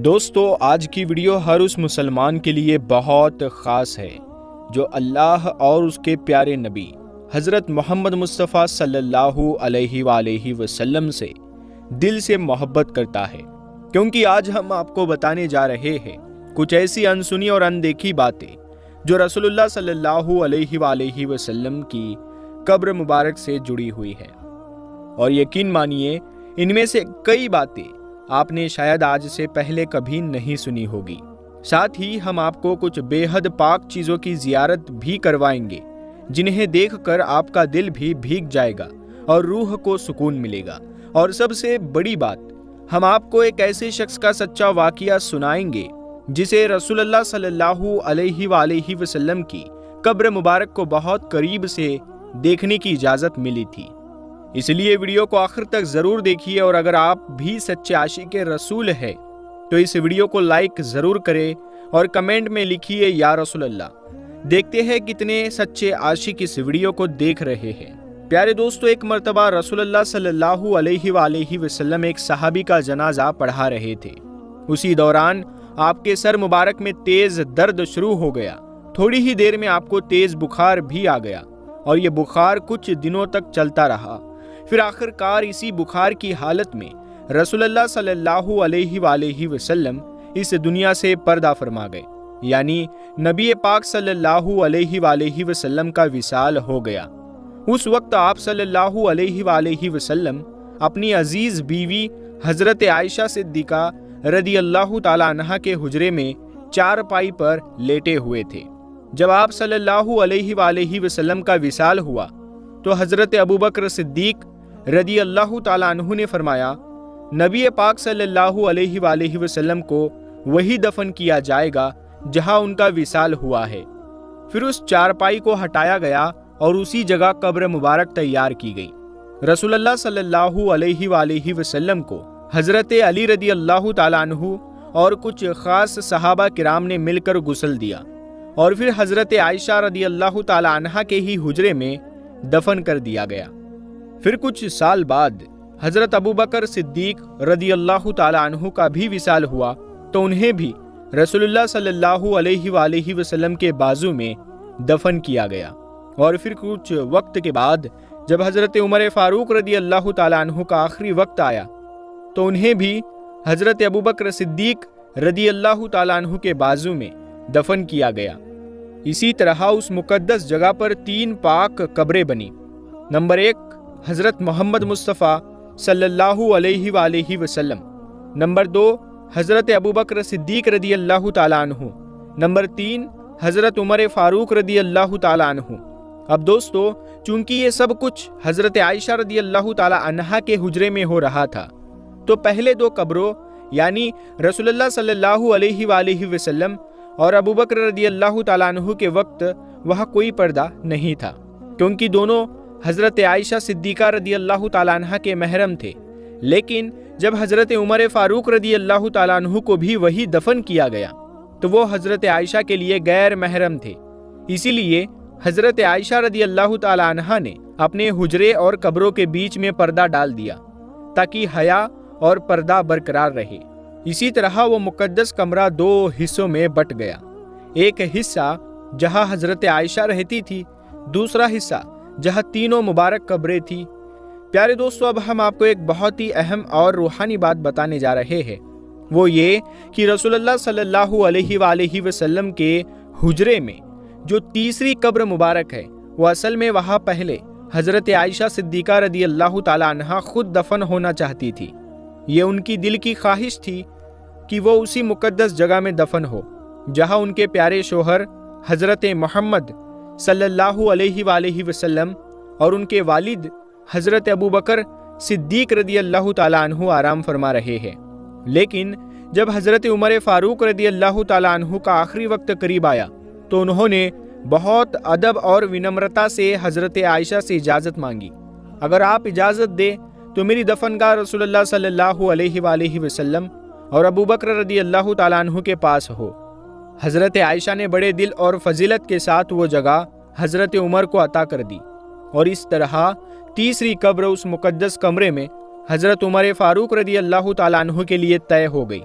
دوستو آج کی ویڈیو ہر اس مسلمان کے لیے بہت خاص ہے جو اللہ اور اس کے پیارے نبی حضرت محمد مصطفیٰ صلی اللہ علیہ وآلہ وسلم سے دل سے محبت کرتا ہے، کیونکہ آج ہم آپ کو بتانے جا رہے ہیں کچھ ایسی انسنی اور اندیکھی باتیں جو رسول اللہ صلی اللہ علیہ وآلہ وسلم کی قبر مبارک سے جڑی ہوئی ہے، اور یقین مانیے ان میں سے کئی باتیں آپ نے شاید آج سے پہلے کبھی نہیں سنی ہوگی۔ ساتھ ہی ہم آپ کو کچھ بے حد پاک چیزوں کی زیارت بھی کروائیں گے جنہیں دیکھ کر آپ کا دل بھی بھیگ جائے گا اور روح کو سکون ملے گا، اور سب سے بڑی بات ہم آپ کو ایک ایسے شخص کا سچا واقعہ سنائیں گے جسے رسول اللہ صلی اللہ علیہ وآلہ وسلم کی قبر مبارک کو بہت قریب سے دیکھنے کی اجازت ملی تھی۔ اس لیے ویڈیو کو آخر تک ضرور دیکھیے، اور اگر آپ بھی سچے عاشق رسول ہے تو اس ویڈیو کو لائک ضرور کریں اور کمنٹ میں لکھیے یا رسول اللہ۔ دیکھتے ہیں کتنے سچے عاشق اس ویڈیو کو دیکھ رہے ہیں۔ پیارے دوستو، ایک مرتبہ رسول اللہ صلی اللہ علیہ وآلہ وسلم ایک صحابی کا جنازہ پڑھا رہے تھے۔ اسی دوران آپ کے سر مبارک میں تیز درد شروع ہو گیا۔ تھوڑی ہی دیر میں آپ کو تیز بخار بھی آ گیا، اور یہ بخار کچھ دنوں تک چلتا رہا۔ پھر آخر کار اسی بخار کی حالت میں رسول اللہ صلی اللہ علیہ وآلہ وسلم اس دنیا سے پردہ فرما گئے، یعنی نبی پاک صلی اللہ علیہ وآلہ وسلم کا وصال ہو گیا۔ اس وقت آپ صلی اللہ علیہ وآلہ وسلم اپنی عزیز بیوی حضرت عائشہ صدیقہ رضی اللہ تعالی عنہا کے حجرے میں چارپائی پر لیٹے ہوئے تھے۔ جب آپ صلی اللہ علیہ وآلہ وسلم کا وصال ہوا تو حضرت ابوبکر صدیق رضی اللہ تعالیٰ عنہ نے فرمایا، نبی پاک صلی اللہ علیہ وآلہ وسلم کو وہی دفن کیا جائے گا جہاں ان کا وصال ہوا ہے۔ پھر اس چارپائی کو ہٹایا گیا اور اسی جگہ قبر مبارک تیار کی گئی۔ رسول اللہ صلی اللہ علیہ وآلہ وسلم کو حضرت علی رضی اللہ تعالیٰ عنہ اور کچھ خاص صحابہ کرام نے مل کر غسل دیا، اور پھر حضرت عائشہ رضی اللہ تعالیٰ عنہا کے ہی حجرے میں دفن کر دیا گیا۔ پھر کچھ سال بعد حضرت ابوبکر صدیق رضی اللہ تعالیٰ عنہ کا بھی وصال ہوا تو انہیں بھی رسول اللہ صلی اللہ علیہ وآلہ وسلم کے بازو میں دفن کیا گیا۔ اور پھر کچھ وقت کے بعد جب حضرت عمر فاروق رضی اللہ تعالیٰ عنہ کا آخری وقت آیا تو انہیں بھی حضرت ابوبکر صدیق رضی اللہ تعالیٰ عنہ کے بازو میں دفن کیا گیا۔ اسی طرح اس مقدس جگہ پر 3 پاک قبریں بنی۔ نمبر 1 حضرت محمد مصطفیٰ صلی اللہ علیہ وآلہ وسلم، نمبر 2 حضرت ابوبکر صدیق رضی اللہ تعالیٰ عنہ، نمبر 3 حضرت عمر فاروق رضی اللہ تعالیٰ عنہ۔ اب دوستو، چونکہ یہ سب کچھ حضرت عائشہ رضی اللہ تعالیٰ عنہا کے حجرے میں ہو رہا تھا تو پہلے 2 قبروں یعنی رسول اللہ صلی اللہ علیہ وآلہ وسلم اور ابوبکر رضی اللہ تعالیٰ عنہ کے وقت وہاں کوئی پردہ نہیں تھا، کیونکہ دونوں حضرت عائشہ صدیقہ رضی اللہ تعالیٰ عنہ کے محرم تھے۔ لیکن جب حضرت عمر فاروق رضی اللہ تعالیٰ عنہ کو بھی وہی دفن کیا گیا تو وہ حضرت عائشہ کے لیے غیر محرم تھے، اسی لیے حضرت عائشہ رضی اللہ تعالیٰ عنہ نے اپنے حجرے اور قبروں کے بیچ میں پردہ ڈال دیا تاکہ حیا اور پردہ برقرار رہے۔ اسی طرح وہ مقدس کمرہ 2 حصوں میں بٹ گیا، ایک حصہ جہاں حضرت عائشہ رہتی تھی، دوسرا حصہ جہاں 3 مبارک قبریں تھی۔ پیارے دوستو، اب ہم آپ کو ایک بہت ہی اہم اور روحانی بات بتانے جا رہے ہیں، وہ یہ کہ رسول اللہ صلی اللہ علیہ وآلہ وسلم کے حجرے میں جو تیسری قبر مبارک ہے وہ اصل میں وہاں پہلے حضرت عائشہ صدیقہ رضی اللہ تعالیٰ عنہا خود دفن ہونا چاہتی تھی۔ یہ ان کی دل کی خواہش تھی کہ وہ اسی مقدس جگہ میں دفن ہو جہاں ان کے پیارے شوہر حضرت محمد صلی اللہ علیہ وآلہ وسلم اور ان کے والد حضرت ابوبکر صدیق رضی اللہ تعالیٰ عنہ آرام فرما رہے ہیں۔ لیکن جب حضرت عمر فاروق رضی اللہ تعالیٰ عنہ کا آخری وقت قریب آیا تو انہوں نے بہت ادب اور ونمرتا سے حضرت عائشہ سے اجازت مانگی، اگر آپ اجازت دیں تو میری دفن گاہ رسول اللہ صلی اللہ علیہ وآلہ وسلم اور ابوبکر رضی اللہ تعالیٰ عنہ کے پاس ہو۔ حضرت عائشہ نے بڑے دل اور فضیلت کے ساتھ وہ جگہ حضرت عمر کو عطا کر دی، اور اس طرح تیسری قبر اس مقدس کمرے میں حضرت عمر فاروق رضی اللہ تعالیٰ عنہ کے لیے طے ہو گئی۔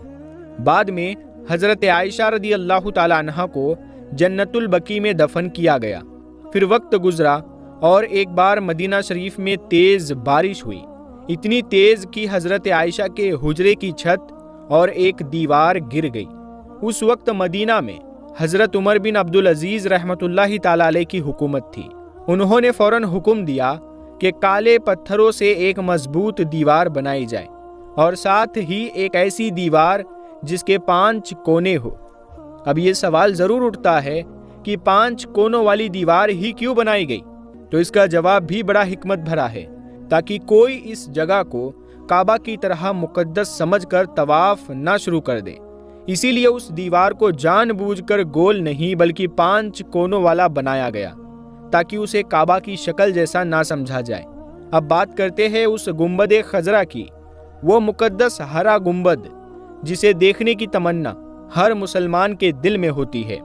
بعد میں حضرت عائشہ رضی اللہ تعالیٰ عنہا کو جنت البقیع میں دفن کیا گیا۔ پھر وقت گزرا اور ایک بار مدینہ شریف میں تیز بارش ہوئی، اتنی تیز کہ حضرت عائشہ کے حجرے کی چھت اور ایک دیوار گر گئی۔ اس وقت مدینہ میں حضرت عمر بن عبدالعزیز رحمۃ اللہ تعالیٰ علیہ کی حکومت تھی۔ انہوں نے فوراً حکم دیا کہ کالے پتھروں سے ایک مضبوط دیوار بنائی جائے اور ساتھ ہی ایک ایسی دیوار جس کے 5 کونے ہو۔ اب یہ سوال ضرور اٹھتا ہے کہ 5 کونوں والی دیوار ہی کیوں بنائی گئی؟ تو اس کا جواب بھی بڑا حکمت بھرا ہے، تاکہ کوئی اس جگہ کو کعبہ کی طرح مقدس سمجھ کر طواف نہ شروع کر دے۔ اسی لیے اس دیوار کو جان بوجھ کر گول نہیں بلکہ 5 کونوں والا بنایا گیا، تاکہ اسے کعبہ کی شکل جیسا نہ سمجھا جائے۔ اب بات کرتے ہیں اس گنبد خضرا کی، وہ مقدس ہرا گنبد جسے دیکھنے کی تمنا ہر مسلمان کے دل میں ہوتی ہے۔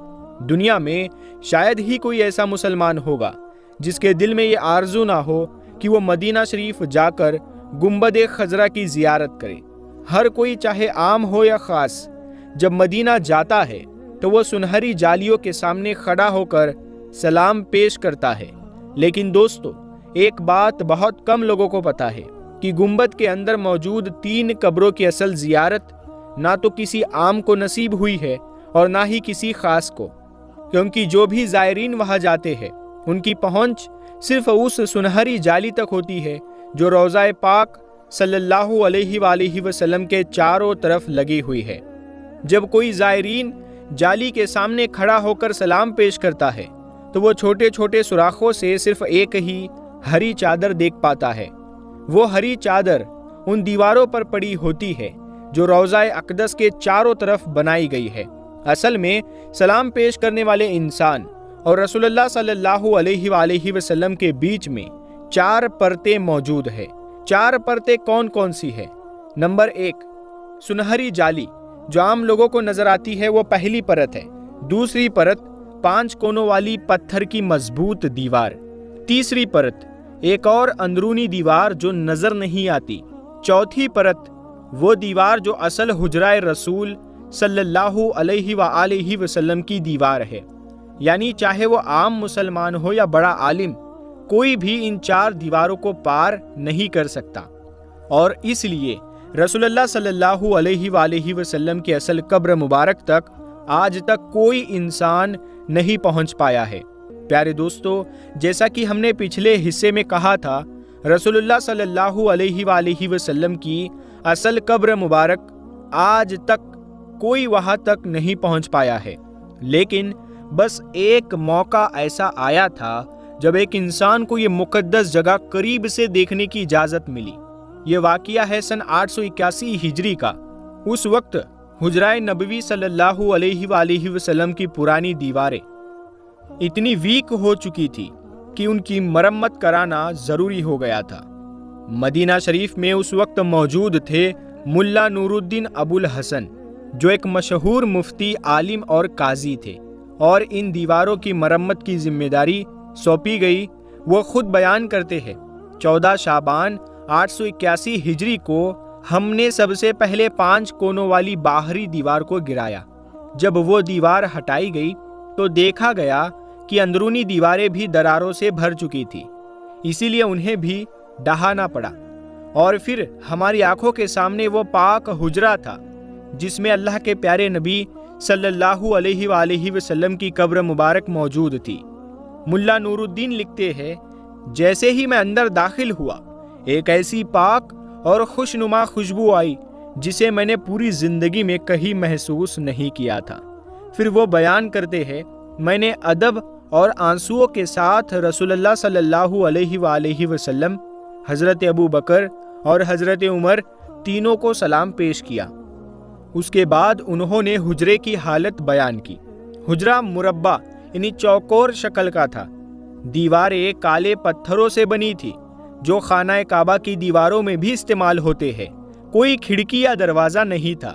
دنیا میں شاید ہی کوئی ایسا مسلمان ہوگا جس کے دل میں یہ آرزو نہ ہو کہ وہ مدینہ شریف جا کر گنبد خضرا کی زیارت کرے۔ ہر کوئی چاہے عام ہو یا خاص، جب مدینہ جاتا ہے تو وہ سنہری جالیوں کے سامنے کھڑا ہو کر سلام پیش کرتا ہے۔ لیکن دوستو، ایک بات بہت کم لوگوں کو پتہ ہے کہ گنبد کے اندر موجود 3 قبروں کی اصل زیارت نہ تو کسی عام کو نصیب ہوئی ہے اور نہ ہی کسی خاص کو، کیونکہ جو بھی زائرین وہاں جاتے ہیں ان کی پہنچ صرف اس سنہری جالی تک ہوتی ہے جو روضہ پاک صلی اللہ علیہ وآلہ وسلم کے چاروں طرف لگی ہوئی ہے۔ جب کوئی زائرین جالی کے سامنے کھڑا ہو کر سلام پیش کرتا ہے تو وہ چھوٹے چھوٹے سوراخوں سے صرف ایک ہی ہری چادر دیکھ پاتا ہے۔ وہ ہری چادر ان دیواروں پر پڑی ہوتی ہے جو روضہ اقدس کے چاروں طرف بنائی گئی ہے۔ اصل میں سلام پیش کرنے والے انسان اور رسول اللہ صلی اللہ علیہ وآلہ وسلم کے بیچ میں 4 پرتیں موجود ہے۔ 4 پرتیں کون کون سی ہے؟ نمبر 1، سنہری جالی جو عام لوگوں کو نظر آتی ہے، وہ پہلی پرت ہے۔ دوسری پرت 5 کونوں والی پتھر کی مضبوط دیوار۔ تیسری پرت ایک اور اندرونی دیوار جو نظر نہیں آتی۔ چوتھی پرت وہ دیوار جو اصل حجرہ رسول صلی اللہ علیہ وآلہ وسلم کی دیوار ہے۔ یعنی چاہے وہ عام مسلمان ہو یا بڑا عالم، کوئی بھی ان 4 دیواروں کو پار نہیں کر سکتا، اور اس لیے رسول اللہ صلی اللہ علیہ وآلہ وسلم کی اصل قبر مبارک تک آج تک کوئی انسان نہیں پہنچ پایا ہے۔ پیارے دوستو، جیسا کہ ہم نے پچھلے حصے میں کہا تھا، رسول اللہ صلی اللہ علیہ وآلہ وسلم کی اصل قبر مبارک آج تک کوئی وہاں تک نہیں پہنچ پایا ہے، لیکن بس ایک موقع ایسا آیا تھا جب ایک انسان کو یہ مقدس جگہ قریب سے دیکھنے کی اجازت ملی۔ یہ واقعہ ہے سن 881 ہجری کا۔ اس وقت حجرہ نبوی صلی اللہ علیہ وآلہ وسلم کی پرانی دیواریں اتنی ویک ہو چکی تھی کہ ان کی مرمت کرانا ضروری ہو گیا تھا۔ مدینہ شریف میں اس وقت موجود تھے ملا نور الدین ابو الحسن، جو ایک مشہور مفتی، عالم اور قاضی تھے، اور ان دیواروں کی مرمت کی ذمہ داری سونپی گئی۔ وہ خود بیان کرتے ہیں، 14 شعبان 881 ہجری کو ہم نے سب سے پہلے 5 کونوں والی باہری دیوار کو گرایا۔ جب وہ دیوار ہٹائی گئی تو دیکھا گیا کہ اندرونی دیواریں بھی دراروں سے بھر چکی تھی، اسی لیے انہیں بھی ڈھانا پڑا، اور پھر ہماری آنکھوں کے سامنے وہ پاک حجرہ تھا جس میں اللہ کے پیارے نبی صلی اللہ علیہ وآلہ وسلم کی قبر مبارک موجود تھی۔ ملا نور الدین لکھتے ہیں، جیسے ہی میں اندر داخل ہوا، ایک ایسی پاک اور خوشنما خوشبو آئی جسے میں نے پوری زندگی میں کہیں محسوس نہیں کیا تھا۔ پھر وہ بیان کرتے ہیں، میں نے ادب اور آنسوؤں کے ساتھ رسول اللہ صلی اللہ علیہ وآلہ وسلم، حضرت ابو بکر اور حضرت عمر تینوں کو سلام پیش کیا۔ اس کے بعد انہوں نے حجرے کی حالت بیان کی۔ حجرہ مربع یعنی چوکور شکل کا تھا۔ دیواریں کالے پتھروں سے بنی تھی جو خانہ کعبہ کی دیواروں میں بھی استعمال ہوتے ہیں۔ کوئی کھڑکی یا دروازہ نہیں تھا۔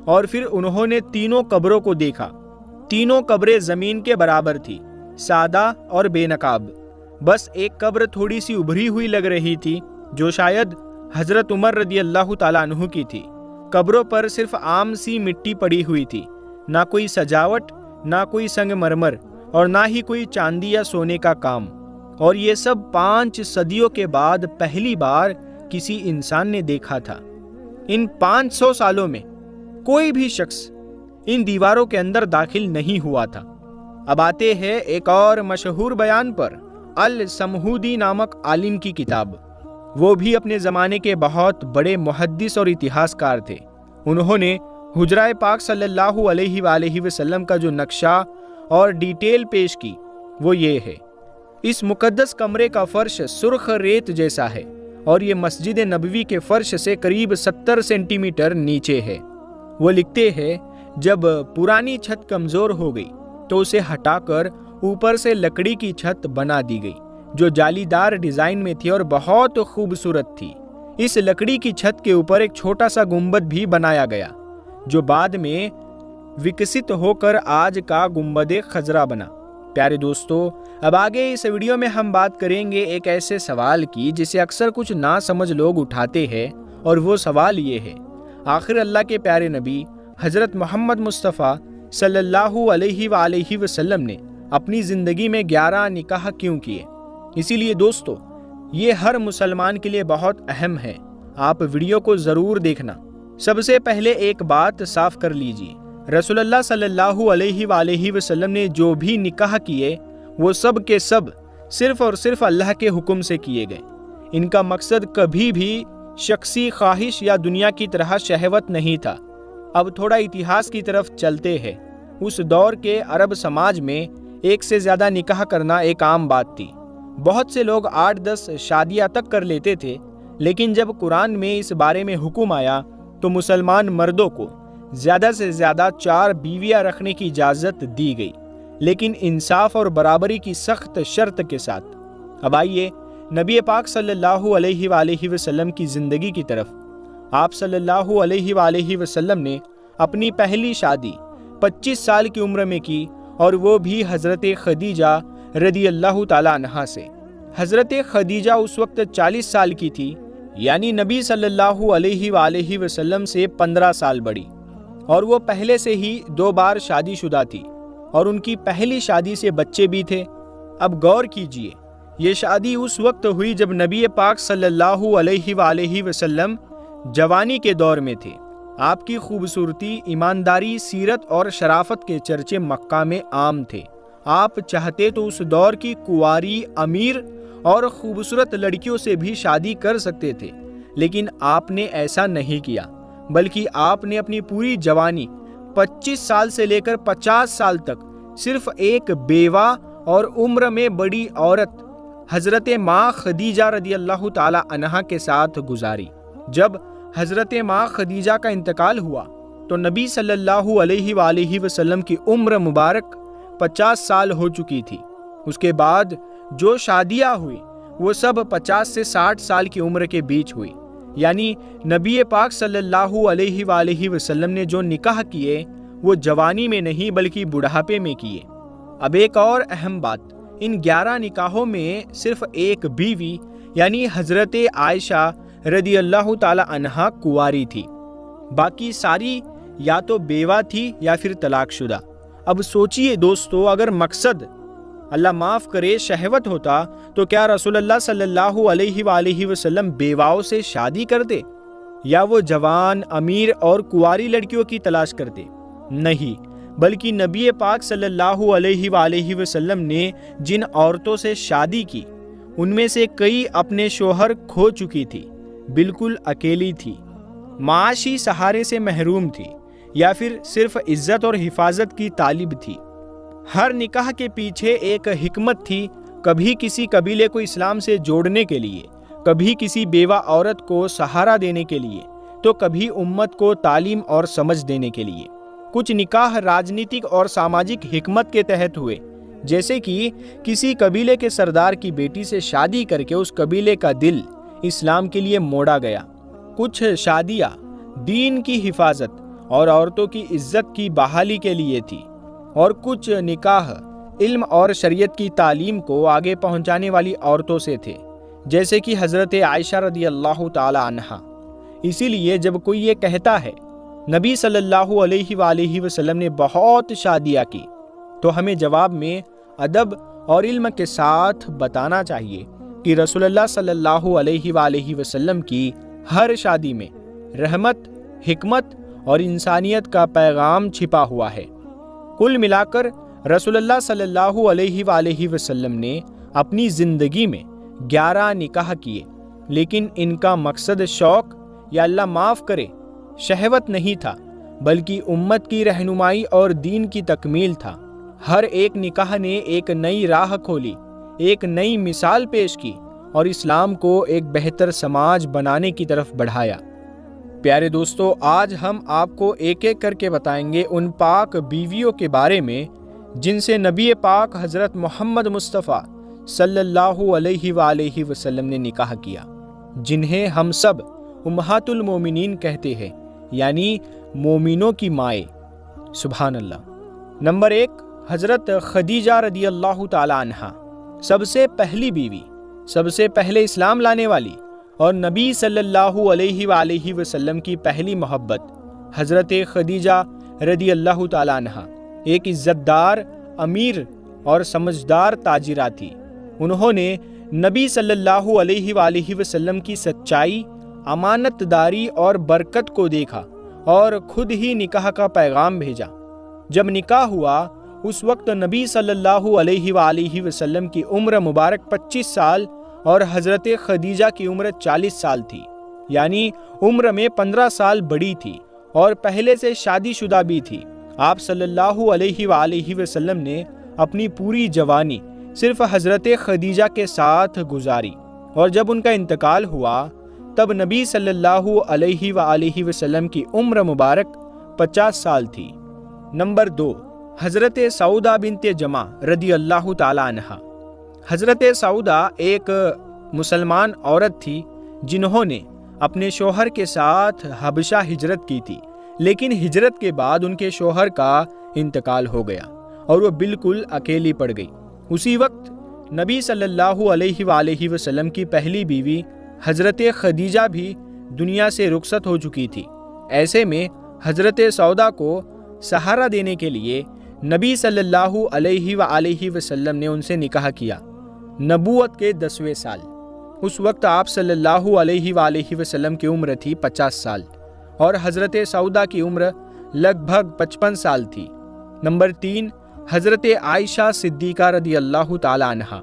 اور پھر انہوں نے تینوں قبروں کو دیکھا۔ تینوں قبریں زمین کے برابر تھی، سادہ اور بے نقاب۔ بس ایک قبر تھوڑی سی ابھری ہوئی لگ رہی تھی جو شاید حضرت عمر رضی اللہ تعالیٰ عنہ کی تھی۔ قبروں پر صرف عام سی مٹی پڑی ہوئی تھی، نہ کوئی سجاوٹ، نہ کوئی سنگ مرمر اور نہ ہی کوئی چاندی یا سونے کا کام۔ اور یہ سب 5 صدیوں کے بعد پہلی بار کسی انسان نے دیکھا تھا۔ ان 500 سالوں میں کوئی بھی شخص ان دیواروں کے اندر داخل نہیں ہوا تھا۔ اب آتے ہیں ایک اور مشہور بیان پر، السمہودی نامک عالم کی کتاب۔ وہ بھی اپنے زمانے کے بہت بڑے محدث اور اتہاس کار تھے۔ انہوں نے حجرہ پاک صلی اللہ علیہ وآلہ وسلم کا جو نقشہ اور ڈیٹیل پیش کی وہ یہ ہے۔ اس مقدس کمرے کا فرش سرخ ریت جیسا ہے اور یہ مسجد نبوی کے فرش سے قریب 70 سینٹی میٹر نیچے ہے۔ وہ لکھتے ہیں جب پرانی چھت کمزور ہو گئی تو اسے ہٹا کر اوپر سے لکڑی کی چھت بنا دی گئی جو جالی دار ڈیزائن میں تھی اور بہت خوبصورت تھی۔ اس لکڑی کی چھت کے اوپر ایک چھوٹا سا گنبد بھی بنایا گیا جو بعد میں وکست ہو کر آج کا گنبد خضرا بنا۔ پیارے دوستو، اب آگے اس ویڈیو میں ہم بات کریں گے ایک ایسے سوال کی جسے اکثر کچھ ناسمجھ لوگ اٹھاتے ہیں، اور وہ سوال یہ ہے، آخر اللہ کے پیارے نبی حضرت محمد مصطفیٰ صلی اللہ علیہ وآلہ وسلم نے اپنی زندگی میں 11 نکاح کیوں کیے؟ اسی لیے دوستو، یہ ہر مسلمان کے لیے بہت اہم ہے، آپ ویڈیو کو ضرور دیکھنا۔ سب سے پہلے ایک بات صاف کر لیجیے، رسول اللہ صلی اللہ علیہ وآلہ وسلم نے جو بھی نکاح کیے وہ سب کے سب صرف اور صرف اللہ کے حکم سے کیے گئے۔ ان کا مقصد کبھی بھی شخصی خواہش یا دنیا کی طرح شہوت نہیں تھا۔ اب تھوڑا اتہاس کی طرف چلتے ہیں۔ اس دور کے عرب سماج میں ایک سے زیادہ نکاح کرنا ایک عام بات تھی۔ بہت سے لوگ 8-10 شادیاں تک کر لیتے تھے، لیکن جب قرآن میں اس بارے میں حکم آیا تو مسلمان مردوں کو زیادہ سے زیادہ 4 بیویاں رکھنے کی اجازت دی گئی، لیکن انصاف اور برابری کی سخت شرط کے ساتھ۔ اب آئیے نبی پاک صلی اللہ علیہ وآلہ وسلم کی زندگی کی طرف۔ آپ صلی اللہ علیہ وآلہ وسلم نے اپنی پہلی شادی 25 سال کی عمر میں کی، اور وہ بھی حضرت خدیجہ رضی اللہ تعالی عنہا سے۔ حضرت خدیجہ اس وقت 40 سال کی تھی، یعنی نبی صلی اللہ علیہ وآلہ وسلم سے 15 سال بڑی، اور وہ پہلے سے ہی 2 بار شادی شدہ تھی، اور ان کی پہلی شادی سے بچے بھی تھے۔ اب غور کیجئے، یہ شادی اس وقت ہوئی جب نبی پاک صلی اللہ علیہ وآلہ وسلم جوانی کے دور میں تھے۔ آپ کی خوبصورتی، ایمانداری، سیرت اور شرافت کے چرچے مکہ میں عام تھے۔ آپ چاہتے تو اس دور کی کنواری، امیر اور خوبصورت لڑکیوں سے بھی شادی کر سکتے تھے، لیکن آپ نے ایسا نہیں کیا، بلکہ آپ نے اپنی پوری جوانی 25 سال سے لے کر 50 سال تک صرف ایک بیوہ اور عمر میں بڑی عورت حضرت ماں خدیجہ رضی اللہ تعالی عنہا کے ساتھ گزاری۔ جب حضرت ماں خدیجہ کا انتقال ہوا تو نبی صلی اللہ علیہ وآلہ وسلم کی عمر مبارک 50 سال ہو چکی تھی۔ اس کے بعد جو شادیاں ہوئی وہ سب 50 سے 60 سال کی عمر کے بیچ ہوئی، یعنی نبی پاک صلی اللہ علیہ وآلہ وسلم نے جو نکاح کیے وہ جوانی میں نہیں بلکہ بڑھاپے میں کیے۔ اب ایک اور اہم بات، ان 11 نکاحوں میں صرف ایک بیوی یعنی حضرت عائشہ رضی اللہ تعالی عنہا کنواری تھی، باقی ساری یا تو بیوہ تھی یا پھر طلاق شدہ۔ اب سوچئے دوستو، اگر مقصد اللہ معاف کرے شہوت ہوتا تو کیا رسول اللہ صلی اللہ علیہ وآلہ وسلم بیواؤں سے شادی کرتے، یا وہ جوان، امیر اور کنواری لڑکیوں کی تلاش کرتے؟ نہیں، بلکہ نبی پاک صلی اللہ علیہ وآلہ وسلم نے جن عورتوں سے شادی کی ان میں سے کئی اپنے شوہر کھو چکی تھی، بالکل اکیلی تھی، معاشی سہارے سے محروم تھی، یا پھر صرف عزت اور حفاظت کی طالب تھی۔ ہر نکاح کے پیچھے ایک حکمت تھی، کبھی کسی قبیلے کو اسلام سے جوڑنے کے لیے، کبھی کسی بیوہ عورت کو سہارا دینے کے لیے، تو کبھی امت کو تعلیم اور سمجھ دینے کے لیے۔ کچھ نکاح راجنیتک اور سماجک حکمت کے تحت ہوئے، جیسے کہ کسی قبیلے کے سردار کی بیٹی سے شادی کر کے اس قبیلے کا دل اسلام کے لیے موڑا گیا۔ کچھ شادیاں دین کی حفاظت اور عورتوں کی عزت کی بحالی کے لیے تھی، اور کچھ نکاح علم اور شریعت کی تعلیم کو آگے پہنچانے والی عورتوں سے تھے، جیسے کہ حضرت عائشہ رضی اللہ تعالی عنہا۔ اسی لیے جب کوئی یہ کہتا ہے نبی صلی اللہ علیہ وآلہ وسلم نے بہت شادیاں کی، تو ہمیں جواب میں ادب اور علم کے ساتھ بتانا چاہیے کہ رسول اللہ صلی اللہ علیہ وآلہ وسلم کی ہر شادی میں رحمت، حکمت اور انسانیت کا پیغام چھپا ہوا ہے۔ کل ملا کر رسول اللہ صلی اللہ علیہ وآلہ وسلم نے اپنی زندگی میں 11 نکاح کیے، لیکن ان کا مقصد شوق یا اللہ معاف کرے شہوت نہیں تھا، بلکہ امت کی رہنمائی اور دین کی تکمیل تھا۔ ہر ایک نکاح نے ایک نئی راہ کھولی، ایک نئی مثال پیش کی اور اسلام کو ایک بہتر سماج بنانے کی طرف بڑھایا۔ پیارے دوستو، آج ہم آپ کو ایک ایک کر کے بتائیں گے ان پاک بیویوں کے بارے میں جن سے نبی پاک حضرت محمد مصطفیٰ صلی اللہ علیہ وآلہ وسلم نے نکاح کیا، جنہیں ہم سب امہات المومنین کہتے ہیں، یعنی مومنوں کی مائیں۔ سبحان اللہ۔ نمبر 1، حضرت خدیجہ رضی اللہ تعالی عنہا، سب سے پہلی بیوی، سب سے پہلے اسلام لانے والی اور نبی صلی اللہ علیہ وآلہ وسلم کی پہلی محبت حضرت خدیجہ رضی اللہ تعالی عنہا ایک عزت دار، امیر اور سمجھدار تاجرہ تھی۔ انہوں نے نبی صلی اللہ علیہ وآلہ وسلم کی سچائی، امانت داری اور برکت کو دیکھا اور خود ہی نکاح کا پیغام بھیجا۔ جب نکاح ہوا اس وقت نبی صلی اللہ علیہ وآلہ وسلم کی عمر مبارک 25 سال اور حضرت خدیجہ کی عمر 40 سال تھی، یعنی عمر میں 15 سال بڑی تھی اور پہلے سے شادی شدہ بھی تھی۔ آپ صلی اللہ علیہ وآلہ وسلم نے اپنی پوری جوانی صرف حضرت خدیجہ کے ساتھ گزاری، اور جب ان کا انتقال ہوا تب نبی صلی اللہ علیہ وآلہ وسلم کی عمر مبارک 50 سال تھی۔ نمبر 2، حضرت سعودہ بنت جمع رضی اللہ تعالی عنہا۔ حضرت سعودہ ایک مسلمان عورت تھی جنہوں نے اپنے شوہر کے ساتھ حبشہ ہجرت کی تھی، لیکن ہجرت کے بعد ان کے شوہر کا انتقال ہو گیا اور وہ بالکل اکیلی پڑ گئی۔ اسی وقت نبی صلی اللہ علیہ وآلہ وسلم کی پہلی بیوی حضرت خدیجہ بھی دنیا سے رخصت ہو چکی تھی۔ ایسے میں حضرت سعودہ کو سہارا دینے کے لیے نبی صلی اللہ علیہ وآلہ وسلم نے ان سے نکاح کیا۔ نبوت کے 10ویں سال، اس وقت آپ صلی اللہ علیہ وآلہ وسلم کی عمر تھی 50 سال اور حضرت سعودہ کی عمر لگ بھگ 55 سال تھی۔ نمبر 3، حضرت عائشہ صدیقہ رضی اللہ تعالی عنہا۔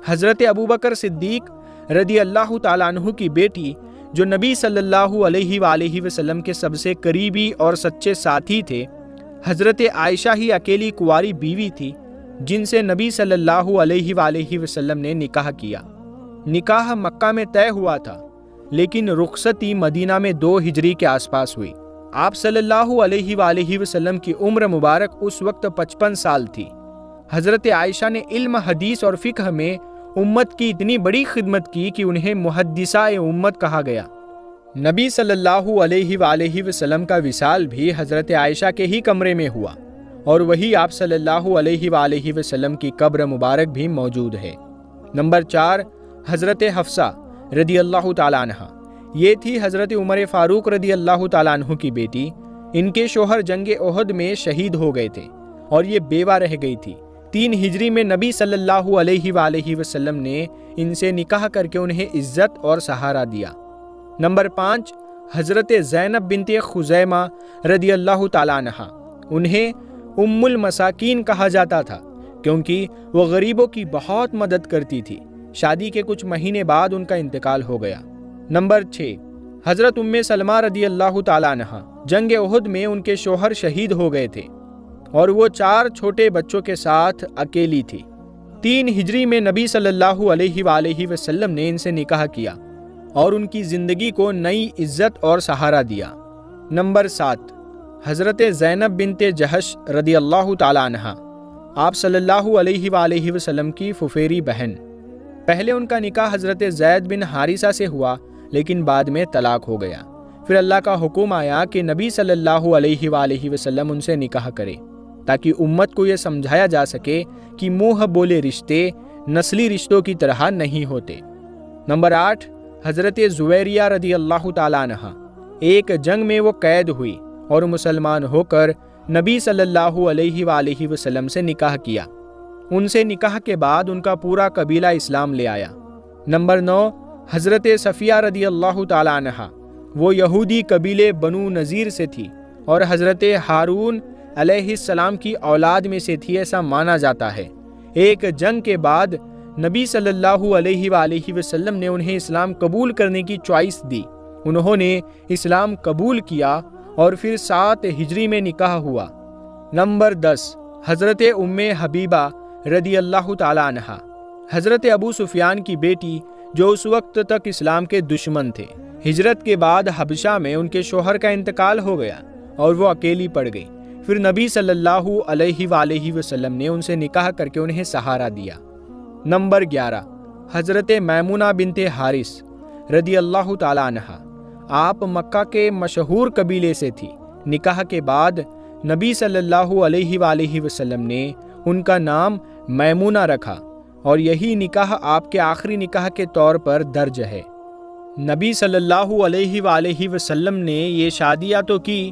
حضرت ابوبکر صدیق رضی اللہ تعالی عنہ کی بیٹی، جو نبی صلی اللہ علیہ وآلہ وسلم کے سب سے قریبی اور سچے ساتھی تھے، حضرت عائشہ ہی اکیلی کنواری بیوی تھی جن سے نبی صلی اللہ علیہ وآلہ وسلم نے نکاح کیا۔ نکاح مکہ میں طے ہوا تھا، لیکن رخصتی مدینہ میں 2 ہجری کے آس پاس ہوئی۔ آپ صلی اللہ علیہ وآلہ وسلم کی عمر مبارک اس وقت 55 سال تھی۔ حضرت عائشہ نے علم، حدیث اور فقہ میں امت کی اتنی بڑی خدمت کی کہ انہیں محدثہ امت کہا گیا۔ نبی صلی اللہ علیہ وآلہ وسلم کا وصال بھی حضرت عائشہ کے ہی کمرے میں ہوا، اور وہی آپ صلی اللہ علیہ وآلہ وسلم کی قبر مبارک بھی موجود ہے۔ نمبر 4، حضرت حفصہ رضی اللہ تعالی عنہ۔ یہ تھی حضرت عمر فاروق رضی اللہ تعالی عنہ کی بیٹی۔ ان کے شوہر جنگ احد میں شہید ہو گئے تھے اور یہ بیوہ رہ گئی تھی۔ 3 ہجری میں نبی صلی اللہ علیہ وآلہ وسلم نے ان سے نکاح کر کے انہیں عزت اور سہارا دیا۔ نمبر 5، حضرت زینب بنت خزیمہ رضی اللہ تعالی عنہ۔ انہیں ام المساکین کہا جاتا تھا کیونکہ وہ غریبوں کی بہت مدد کرتی تھی۔ شادی کے کچھ مہینے بعد ان کا انتقال ہو گیا۔ نمبر 6، حضرت ام سلمہ رضی اللہ تعالی عنہ۔ جنگ احد میں ان کے شوہر شہید ہو گئے تھے اور وہ 4 چھوٹے بچوں کے ساتھ اکیلی تھی۔ 3 ہجری میں نبی صلی اللہ علیہ وآلہ وسلم نے ان سے نکاح کیا اور ان کی زندگی کو نئی عزت اور سہارا دیا۔ نمبر 7، حضرت زینب بنت جہش رضی اللہ تعالی عنہ۔ آپ صلی اللہ علیہ وآلہ وسلم کی ففیری بہن۔ پہلے ان کا نکاح حضرت زید بن حارثہ سے ہوا، لیکن بعد میں طلاق ہو گیا۔ پھر اللہ کا حکم آیا کہ نبی صلی اللہ علیہ وآلہ وسلم ان سے نکاح کرے تاکہ امت کو یہ سمجھایا جا سکے کہ منہ بولے رشتے نسلی رشتوں کی طرح نہیں ہوتے۔ نمبر 8، حضرت زویریہ رضی اللہ تعالی عنہ۔ ایک جنگ میں وہ قید ہوئی اور مسلمان ہو کر نبی صلی اللہ علیہ وآلہ وسلم سے نکاح کیا۔ ان سے نکاح کے بعد ان کا پورا قبیلہ اسلام لے آیا۔ نمبر 9، حضرت صفیہ رضی اللہ تعالیٰ عنہا، وہ یہودی قبیلے بنو نذیر سے تھی اور حضرت ہارون علیہ السلام کی اولاد میں سے تھی، ایسا مانا جاتا ہے۔ ایک جنگ کے بعد نبی صلی اللہ علیہ وآلہ وسلم نے انہیں اسلام قبول کرنے کی چوائس دی۔ انہوں نے اسلام قبول کیا اور پھر 7 ہجری میں نکاح ہوا۔ نمبر 10، حضرت ام حبیبہ رضی اللہ تعالیٰ عنہا، حضرت ابو سفیان کی بیٹی، جو اس وقت تک اسلام کے دشمن تھے۔ ہجرت کے بعد حبشہ میں ان کے شوہر کا انتقال ہو گیا اور وہ اکیلی پڑ گئی۔ پھر نبی صلی اللہ علیہ وآلہ وسلم نے ان سے نکاح کر کے انہیں سہارا دیا۔ نمبر 11، حضرت میمونہ بنت حارث رضی اللہ تعالیٰ عنہا، آپ مکہ کے مشہور قبیلے سے تھی۔ نکاح کے بعد نبی صلی اللہ علیہ وآلہ وسلم نے ان کا نام میمونہ رکھا اور یہی نکاح آپ کے آخری نکاح کے طور پر درج ہے۔ نبی صلی اللہ علیہ وآلہ وسلم نے یہ شادیاں تو کی،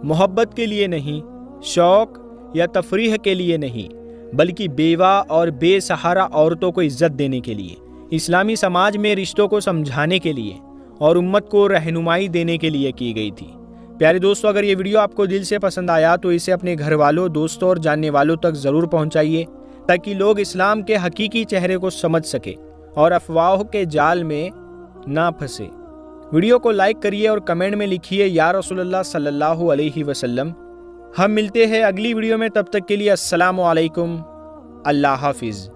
محبت کے لیے نہیں، شوق یا تفریح کے لیے نہیں، بلکہ بیوہ اور بے سہارا عورتوں کو عزت دینے کے لیے، اسلامی سماج میں رشتوں کو سمجھانے کے لیے اور امت کو رہنمائی دینے کے لیے کی گئی تھی۔ پیارے دوستو، اگر یہ ویڈیو آپ کو دل سے پسند آیا تو اسے اپنے گھر والوں، دوستوں اور جاننے والوں تک ضرور پہنچائیے، تاکہ لوگ اسلام کے حقیقی چہرے کو سمجھ سکیں اور افواہوں کے جال میں نہ پھنسے۔ ویڈیو کو لائک کریے اور کمنٹ میں لکھیے یا رسول اللہ صلی اللہ علیہ وسلم۔ ہم ملتے ہیں اگلی ویڈیو میں، تب تک کے لیے السلام علیکم، اللہ حافظ۔